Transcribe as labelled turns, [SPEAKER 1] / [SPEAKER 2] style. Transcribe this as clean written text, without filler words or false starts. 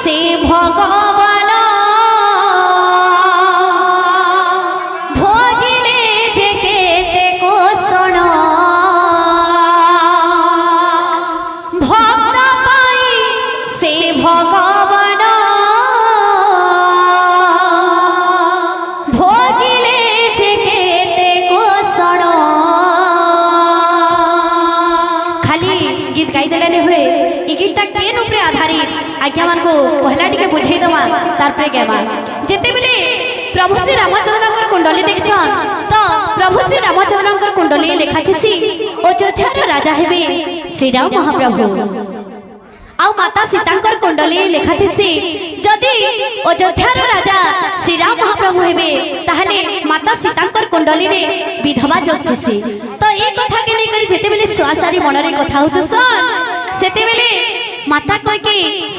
[SPEAKER 1] से भगवान भोगिले जे केते कोषण भक्त पाई से भगवान भोगिले जे केते कोषण खाली गीत गाई देले हुए ई गीतटा केन उपरे आधारित आज्ञा मान को पहला टिके बुझाई दमा तार पे गेमा जेते बेले प्रभु श्री रामचंद्रकर कुंडली देखसन तो प्रभु श्री रामचंद्रकर कुंडली लेखा थिसी अयोध्यार राजा हेबे श्री राम महाप्रभु आउ माता सीतांकर कुंडली लेखा थिसी जदि अयोध्यार राजा श्री राम महाप्रभु हेबे ताहले माता सीतांकर कुंडली रे विधवा जोग थिसी तो ए कथा के नै करी जेते बेले स्वासारी मन रे कथा होतसन सेते बेले माता कह के